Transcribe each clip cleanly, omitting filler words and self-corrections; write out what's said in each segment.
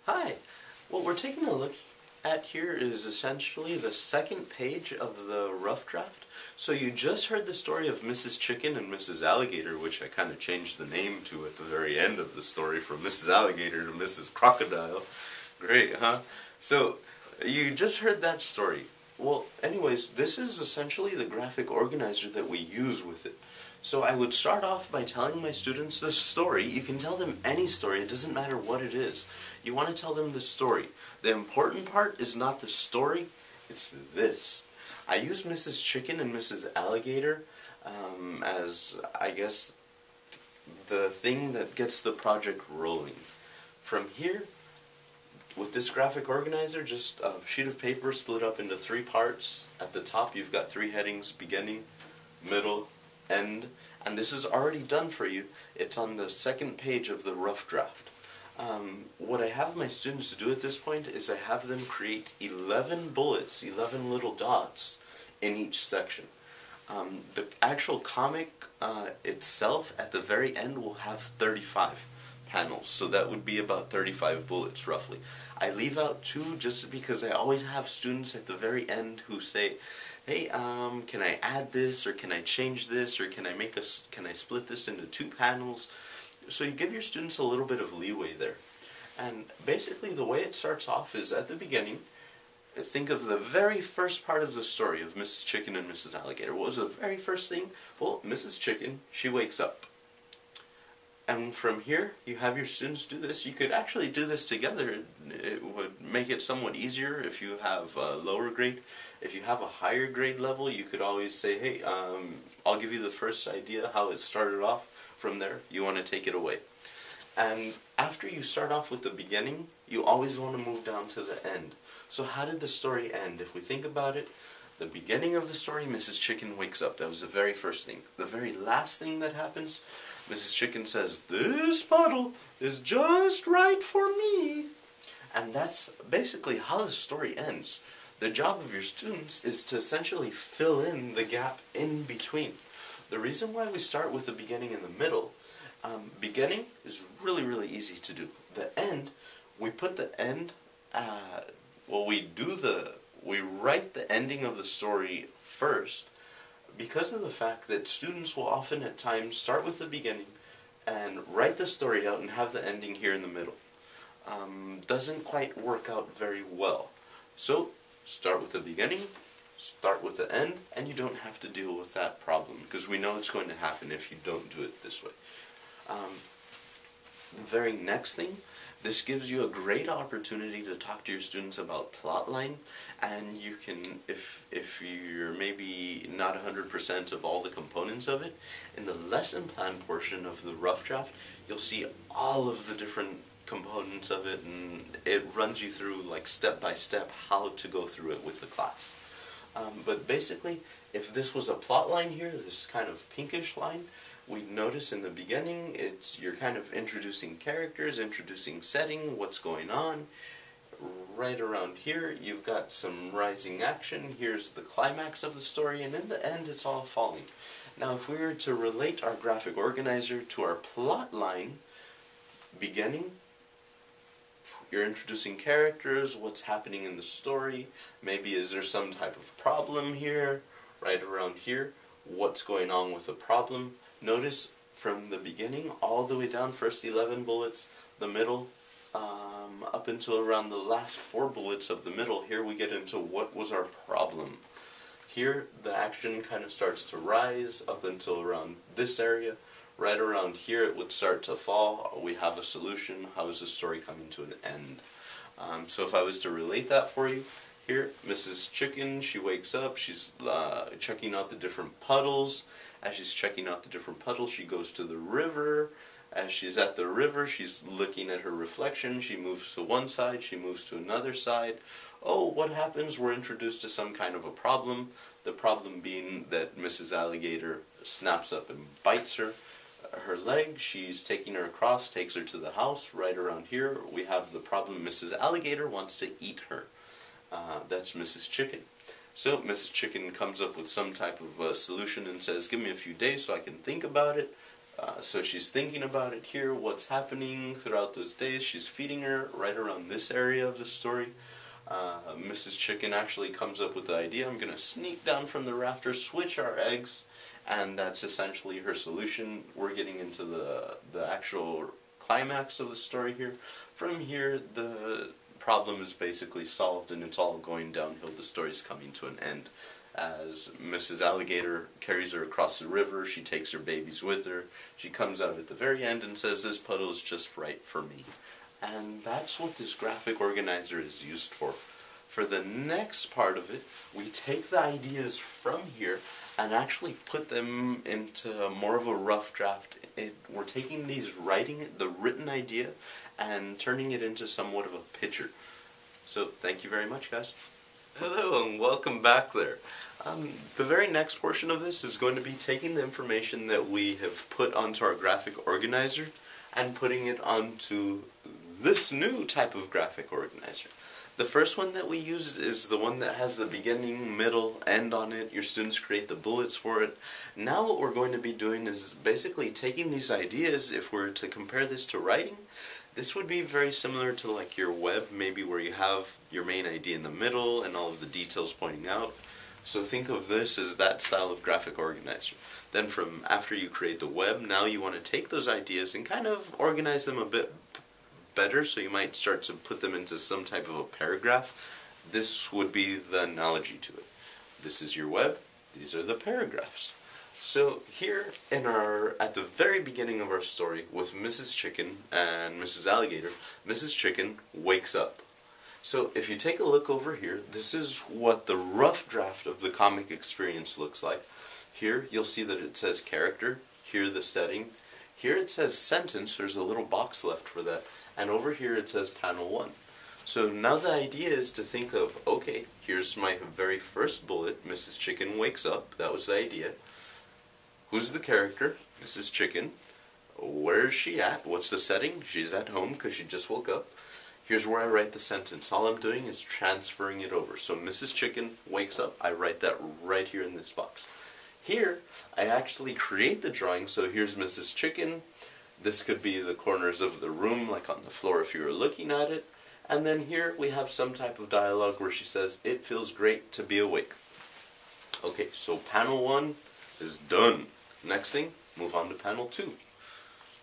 Hi! What we're taking a look at here is essentially the second page of the rough draft. So you just heard the story of Mrs. Chicken and Mrs. Alligator, which I kind of changed the name to at the very end of the story from Mrs. Alligator to Mrs. Crocodile. Great, huh? So you just heard that story. Well, anyways, this is essentially the graphic organizer that we use with it. So I would start off by telling my students the story. You can tell them any story, it doesn't matter what it is. You want to tell them the story. The important part is not the story, it's this. I use Mrs. Chicken and Mrs. Alligator as, I guess, the thing that gets the project rolling. From here, with this graphic organizer, just a sheet of paper split up into 3 parts. At the top you've got 3 headings: beginning, middle, end, and this is already done for you. It's on the second page of the rough draft. What I have my students do at this point is I have them create 11 bullets, 11 little dots in each section. The actual comic itself at the very end will have 35 panels, so that would be about 35 bullets roughly. I leave out 2 just because I always have students at the very end who say, hey, can I add this, or can I change this, or can I split this into 2 panels? So you give your students a little bit of leeway there. And basically the way it starts off is at the beginning. Think of the very first part of the story of Mrs. Chicken and Mrs. Alligator. What was the very first thing? Well, Mrs. Chicken, she wakes up. And from here, you have your students do this. You could actually do this together. It would make it somewhat easier if you have a lower grade. If you have a higher grade level, you could always say, hey, I'll give you the first idea, how it started off. From there, you want to take it away. And after you start off with the beginning, you always want to move down to the end. So how did the story end? If we think about it, the beginning of the story, Mrs. Chicken wakes up. That was the very first thing. The very last thing that happens, Mrs. Chicken says, this puddle is just right for me. And that's basically how the story ends. The job of your students is to essentially fill in the gap in between. The reason why we start with the beginning and the middle, beginning is really, really easy to do. The end, we put the end, we write the ending of the story first, because of the fact that students will often at times start with the beginning and write the story out and have the ending here in the middle. Doesn't quite work out very well. So start with the beginning, start with the end, and you don't have to deal with that problem, because we know it's going to happen if you don't do it this way. The very next thing, this gives you a great opportunity to talk to your students about plotline, and you can, if you're maybe not 100% of all the components of it, in the lesson plan portion of the rough draft, you'll see all of the different components of it, and it runs you through like step by step how to go through it with the class. But basically, if this was a plot line here, this kind of pinkish line, we'd notice in the beginning, you're kind of introducing characters, introducing setting, what's going on. Right around here, you've got some rising action. Here's the climax of the story, and in the end, it's all falling. Now, if we were to relate our graphic organizer to our plot line, beginning, you're introducing characters, what's happening in the story, maybe is there some type of problem here, right around here, what's going on with the problem. Notice from the beginning all the way down, first 11 bullets, the middle, up until around the last 4 bullets of the middle, here we get into what was our problem. Here the action kind of starts to rise up until around this area. Right around here it would start to fall. We have a solution. How is the story coming to an end? So if I was to relate that for you, here, Mrs. Chicken, she wakes up, she's checking out the different puddles. As she's checking out the different puddles, she goes to the river. As she's at the river, she's looking at her reflection. She moves to one side, she moves to another side. Oh, what happens? We're introduced to some kind of a problem. The problem being that Mrs. Alligator snaps up and bites her leg. She's taking her across, takes her to the house. Right around here, we have the problem. Mrs. Alligator wants to eat her. That's Mrs. Chicken. So Mrs. Chicken comes up with some type of solution and says, give me a few days so I can think about it. So she's thinking about it here, what's happening throughout those days. She's feeding her right around this area of the story. Mrs. Chicken actually comes up with the idea, I'm going to sneak down from the rafters, switch our eggs, and that's essentially her solution. We're getting into the actual climax of the story here. From here, the problem is basically solved and it's all going downhill. The story's coming to an end. As Mrs. Alligator carries her across the river, she takes her babies with her. She comes out at the very end and says, this puddle is just right for me. And that's what this graphic organizer is used for. For the next part of it, we take the ideas from here and actually put them into more of a rough draft. We're taking the written idea and turning it into somewhat of a picture. So thank you very much, guys. Hello and welcome back there. The very next portion of this is going to be taking the information that we have put onto our graphic organizer and putting it onto this new type of graphic organizer. The first one that we use is the one that has the beginning, middle, end on it. Your students create the bullets for it. Now what we're going to be doing is basically taking these ideas. If we're to compare this to writing, this would be very similar to like your web, maybe where you have your main idea in the middle and all of the details pointing out. So think of this as that style of graphic organizer. Then from after you create the web, now you want to take those ideas and kind of organize them a bit better, so you might start to put them into some type of a paragraph. This would be the analogy to it. This is your web, these are the paragraphs. So here at the very beginning of our story with Mrs. Chicken and Mrs. Alligator, Mrs. Chicken wakes up. So if you take a look over here, this is what the rough draft of the comic experience looks like. Here you'll see that it says character, here the setting, here it says sentence, there's a little box left for that, and over here it says panel 1. So now the idea is to think of, okay, here's my very first bullet, Mrs. Chicken wakes up, that was the idea. Who's the character? Mrs. Chicken. Where is she at? What's the setting? She's at home because she just woke up. Here's where I write the sentence. All I'm doing is transferring it over. So Mrs. Chicken wakes up. I write that right here in this box. Here, I actually create the drawing. So here's Mrs. Chicken. This could be the corners of the room, like on the floor if you were looking at it. And then here we have some type of dialogue where she says, it feels great to be awake. Okay, so panel 1 is done. Next thing, move on to panel 2.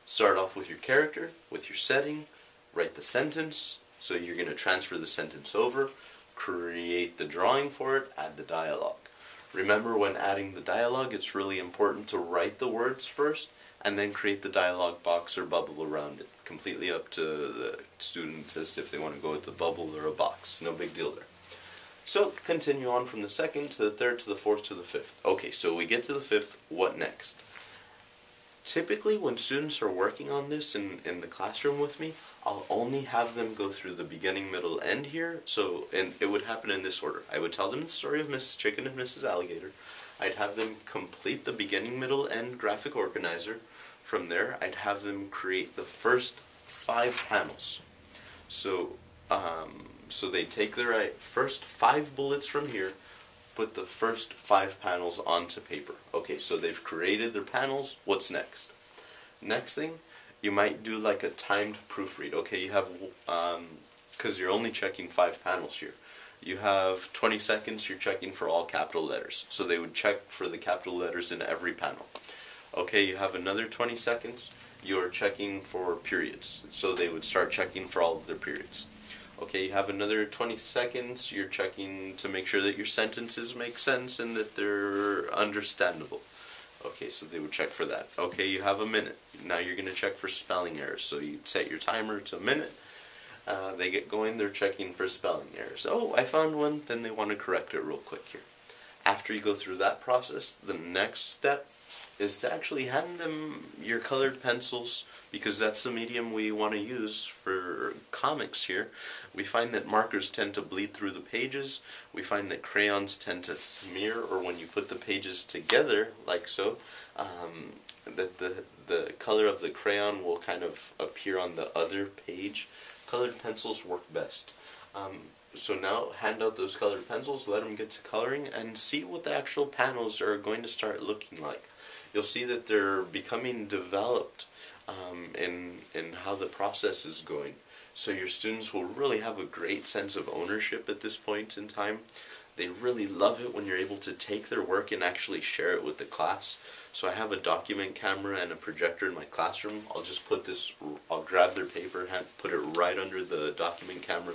Start off with your character, with your setting, write the sentence, so you're going to transfer the sentence over, create the drawing for it, add the dialogue. Remember, when adding the dialogue, it's really important to write the words first, and then create the dialogue box or bubble around it. Completely up to the students as if they want to go with the bubble or a box. No big deal there. So, continue on from the second to the third to the fourth to the fifth. Okay, so we get to the fifth, what next? Typically, when students are working on this in the classroom with me, I'll only have them go through the beginning, middle, end here. And it would happen in this order. I would tell them the story of Mrs. Chicken and Mrs. Alligator. I'd have them complete the beginning, middle, end graphic organizer. From there, I'd have them create the first 5 panels. So they take their first 5 bullets from here, put the first 5 panels onto paper. Okay, so they've created their panels. What's next? Next thing, you might do like a timed proofread. Okay, you have, because you're only checking 5 panels here. You have 20 seconds, you're checking for all capital letters. So they would check for the capital letters in every panel. Okay, you have another 20 seconds, you're checking for periods. So they would start checking for all of their periods. Okay, you have another 20 seconds, you're checking to make sure that your sentences make sense and that they're understandable. Okay, so they would check for that. Okay, you have a minute. Now you're going to check for spelling errors. So you set your timer to a minute. They get going, they're checking for spelling errors. Oh, I found one, then they want to correct it real quick here. After you go through that process, the next step is to actually hand them your colored pencils, because that's the medium we want to use for comics here. We find that markers tend to bleed through the pages. We find that crayons tend to smear, or when you put the pages together, like so, that the color of the crayon will kind of appear on the other page. Colored pencils work best. So now, hand out those colored pencils, let them get to coloring, and see what the actual panels are going to start looking like. you'll see that they're becoming developed in how the process is going. So your students will really have a great sense of ownership at this point in time. They really love it when you're able to take their work and actually share it with the class. So I have a document camera and a projector in my classroom. I'll grab their paper, put it right under the document camera,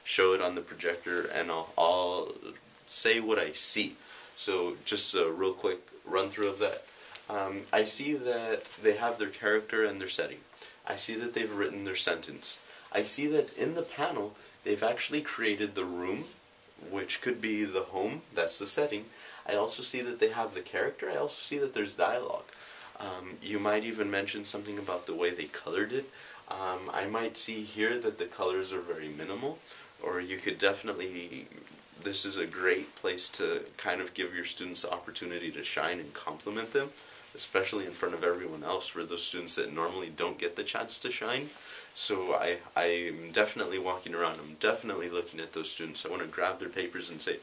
show it on the projector, and I'll say what I see. So just a real quick run through of that. I see that they have their character and their setting. I see that they've written their sentence. I see that in the panel they've actually created the room, which could be the home, that's the setting. I also see that they have the character. I also see that there's dialogue. You might even mention something about the way they colored it. I might see here that the colors are very minimal, or you could definitely, this is a great place to kind of give your students the opportunity to shine and compliment them, especially in front of everyone else, for those students that normally don't get the chance to shine. So I'm definitely walking around, I'm definitely looking at those students. I want to grab their papers and say,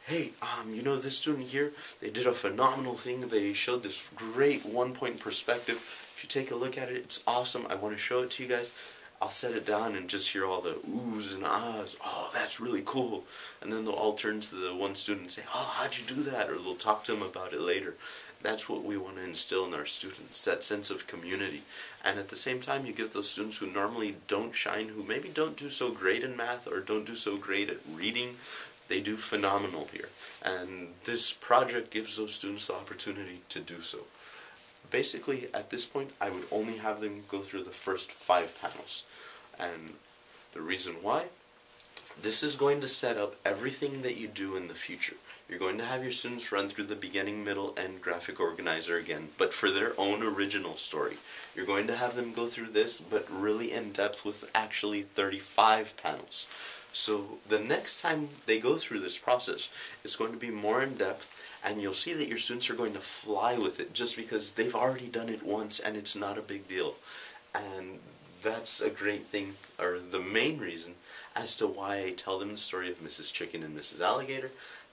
hey, you know, this student here, they did a phenomenal thing. They showed this great one-point perspective. If you take a look at it, it's awesome. I want to show it to you guys. I'll set it down and just hear all the oohs and ahs. Oh, that's really cool. And then they'll all turn to the one student and say, oh, how'd you do that? Or they'll talk to him about it later. That's what we want to instill in our students, that sense of community. And at the same time, you give those students who normally don't shine, who maybe don't do so great in math or don't do so great at reading, they do phenomenal here. And this project gives those students the opportunity to do so. Basically, at this point, I would only have them go through the first 5 panels. And the reason why? This is going to set up everything that you do in the future. You're going to have your students run through the beginning, middle, and graphic organizer again, but for their own original story. You're going to have them go through this, but really in depth with actually 35 panels. So the next time they go through this process, it's going to be more in depth, and you'll see that your students are going to fly with it just because they've already done it once and it's not a big deal. And that's a great thing, or the main reason as to why I tell them the story of Mrs. Chicken and Mrs. Alligator.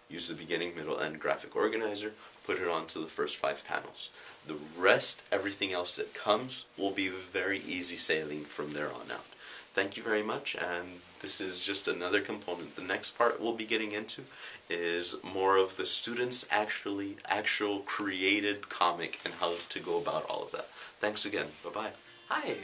Use the beginning, middle, and graphic organizer, put it onto the first 5 panels. The rest, everything else that comes, will be very easy sailing from there on out. Thank you very much, and this is just another component. The next part we'll be getting into is more of the students' actual created comic and how to go about all of that. Thanks again. Bye-bye. Hi,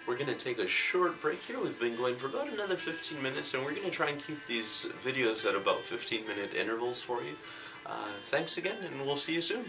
we're going to take a short break here. We've been going for about another 15 minutes, and we're going to try and keep these videos at about 15-minute intervals for you. Thanks again, and we'll see you soon.